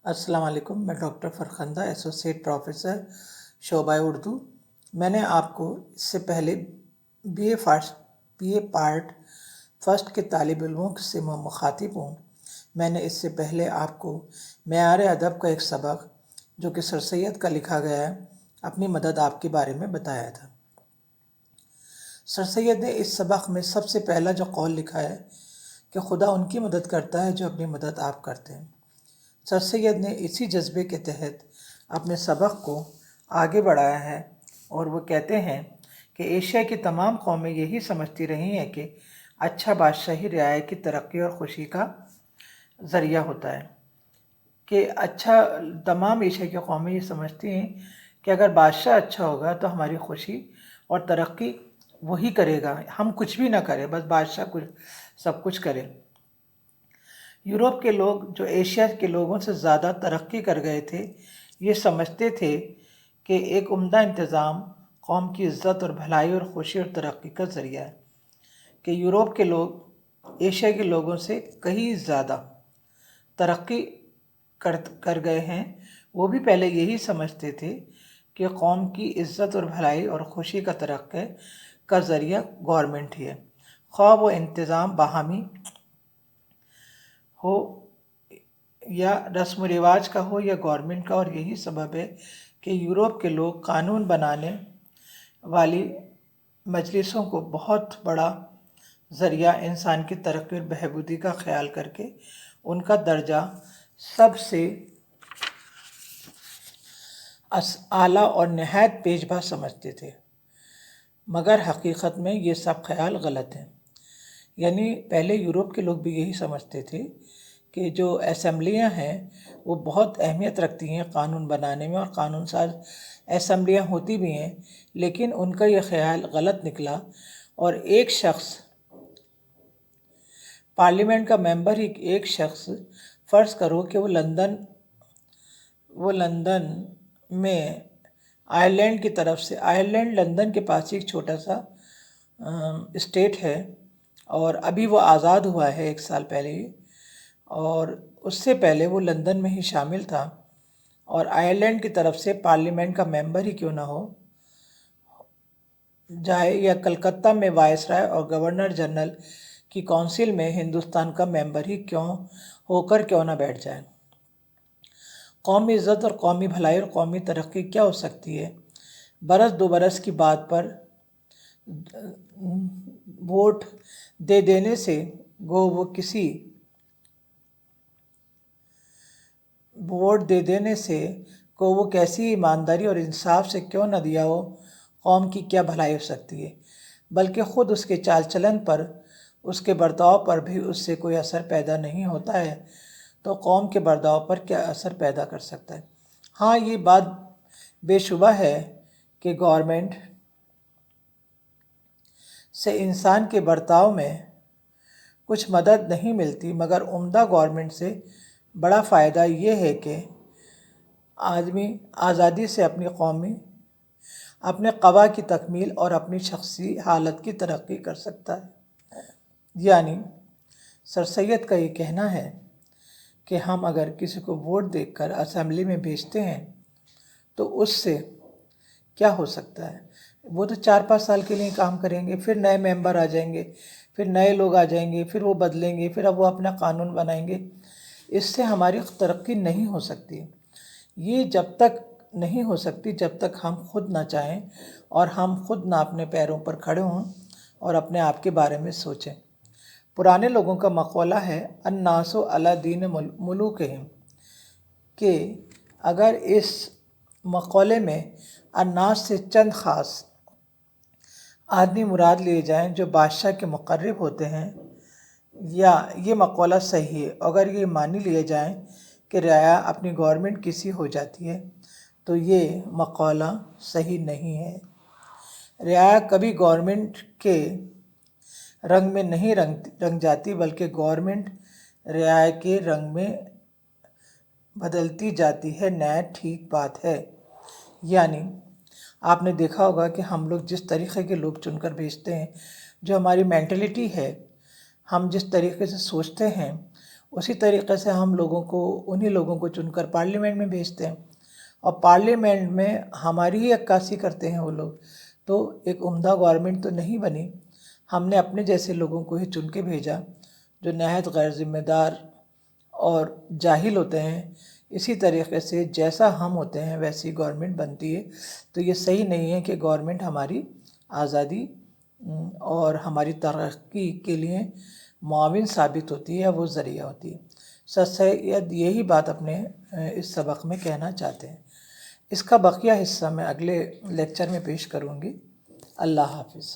अस्सलाम वालेकुम। मैं डॉक्टर फ़रखंदा, एसोसिएट प्रोफेसर शोबा उर्दू। मैंने आपको इससे पहले बीए पार्ट फर्स्ट के तालिब इल्मों से मैं मुखातिब हूँ। मैंने इससे पहले आपको मेयार अदब का एक सबक जो कि सर सैयद का लिखा गया है, अपनी मदद आपके बारे में बताया था। सर सैयद ने इस सबक में सबसे पहला जो कौल लिखा है कि खुदा उनकी मदद करता है जो अपनी मदद आप करते हैं। सर सैयद ने इसी जज्बे के तहत अपने सबक को आगे बढ़ाया है और वो कहते हैं कि एशिया की तमाम कौमें यही समझती रही हैं कि अच्छा बादशाही रियाया की तरक्की और खुशी का ज़रिया होता है। कि तमाम एशिया की कौमें ये समझती हैं कि अगर बादशाह अच्छा होगा तो हमारी खुशी और तरक्की वही करेगा, हम कुछ भी ना करें, बस बादशाह कुछ सब कुछ करे। यूरोप के लोग जो एशिया के लोगों से ज़्यादा तरक्की कर गए थे, ये समझते थे कि एक उम्दा इंतज़ाम कौम की इज़्ज़त और भलाई और खुशी और तरक्की का ज़रिया है। कि यूरोप के लोग एशिया के लोगों से कहीं ज़्यादा तरक्की कर गए हैं। वो भी पहले यही समझते थे कि कौम की इज़्ज़त और भलाई और खुशी का तरक्की का ज़रिया गवर्नमेंट ही है, ख्वाह वो इंतज़ाम बाहमी हो या रस्म रिवाज का हो या गवर्नमेंट का। और यही सबब है कि यूरोप के लोग कानून बनाने वाली मजलिसों को बहुत बड़ा ज़रिया इंसान की तरक्की और बहबूदी का ख्याल करके उनका दर्जा सबसे आला और नहायत पेशबा समझते थे। मगर हकीकत में ये सब ख्याल गलत हैं। यानी पहले यूरोप के लोग भी यही समझते थे कि जो असम्बलियाँ हैं वो बहुत अहमियत रखती हैं कानून बनाने में, और कानून साज असम्बलियाँ होती भी हैं, लेकिन उनका ये ख्याल गलत निकला और एक शख्स पार्लियामेंट का मेंबर ही एक शख्स, फ़र्ज़ करो कि वो लंदन में आयरलैंड की तरफ से, आयरलैंड लंदन के पास ही एक छोटा सा स्टेट है और अभी वो आज़ाद हुआ है 1 साल पहले ही, और उससे पहले वो लंदन में ही शामिल था। और आयरलैंड की तरफ से पार्लियामेंट का मेंबर ही क्यों ना हो जाए, या कलकत्ता में वायसराय और गवर्नर जनरल की काउंसिल में हिंदुस्तान का मेंबर ही क्यों ना बैठ जाए। कौमी इज़्ज़त और कौमी भलाई और कौमी तरक्की क्या हो सकती है? बरस 2 बरस की बात पर वोट दे देने से वो कैसी ईमानदारी और इंसाफ से क्यों न दिया हो, कौम की क्या भलाई हो सकती है, बल्कि ख़ुद उसके चाल चलन पर, उसके बर्ताव पर भी उससे कोई असर पैदा नहीं होता है, तो कौम के बर्ताव पर क्या असर पैदा कर सकता है। हाँ, ये बात बेशुबा है कि गवर्नमेंट से इंसान के बर्ताव में कुछ मदद नहीं मिलती, मगर उम्दा गवर्नमेंट से बड़ा फ़ायदा ये है कि आदमी आज़ादी से अपने क़वा की तकमील और अपनी शख्सी हालत की तरक्की कर सकता है। यानी सर सैयद का ये कहना है कि हम अगर किसी को वोट देकर असेंबली में भेजते हैं तो उससे क्या हो सकता है, वो तो 4-5 साल के लिए काम करेंगे, फिर नए मेंबर आ जाएंगे, फिर नए लोग आ जाएंगे, फिर वो बदलेंगे, फिर अब वो अपना कानून बनाएंगे। इससे हमारी तरक्की नहीं हो सकती। ये जब तक नहीं हो सकती जब तक हम खुद ना चाहें और हम खुद ना अपने पैरों पर खड़े हों और अपने आप के बारे में सोचें। पुराने लोगों का मक़ौला है अन्नासु अला दीन मुलूकिहिम, कि अगर इस मक़ौले में अन्नास से चंद ख़ास आदमी मुराद लिए जाएं जो बादशाह के मुक़र्रब होते हैं, या ये मक़ौला सही है, अगर ये मान लिए जाएं कि रियाया अपनी गवर्नमेंट की सी हो जाती है, तो ये मक़ौला सही नहीं है। रियाया कभी गवर्नमेंट के रंग में नहीं रंग जाती, बल्कि गवर्नमेंट रियाया के रंग में बदलती जाती है। नया ठीक बात है। यानी आपने देखा होगा कि हम लोग जिस तरीक़े के लोग चुनकर भेजते हैं, जो हमारी मेंटलिटी है, हम जिस तरीके से सोचते हैं, उसी तरीक़े से हम लोगों को, उन्हीं लोगों को चुनकर पार्लियामेंट में भेजते हैं और पार्लियामेंट में हमारी ही अक्कासी करते हैं वो लोग, तो एक उम्दा गवर्नमेंट तो नहीं बनी। हमने अपने जैसे लोगों को ही चुन के भेजा जो नहायत गैर ज़िम्मेदार और जाहिल होते हैं। इसी तरीक़े से जैसा हम होते हैं वैसी गवर्नमेंट बनती है। तो ये सही नहीं है कि गवर्नमेंट हमारी आज़ादी और हमारी तरक्की के लिए मुआविन साबित होती है, वो ज़रिया होती है। सर सैयद यही बात अपने इस सबक में कहना चाहते हैं। इसका बकिया हिस्सा मैं अगले लेक्चर में पेश करूँगी। अल्लाह हाफ़िज़।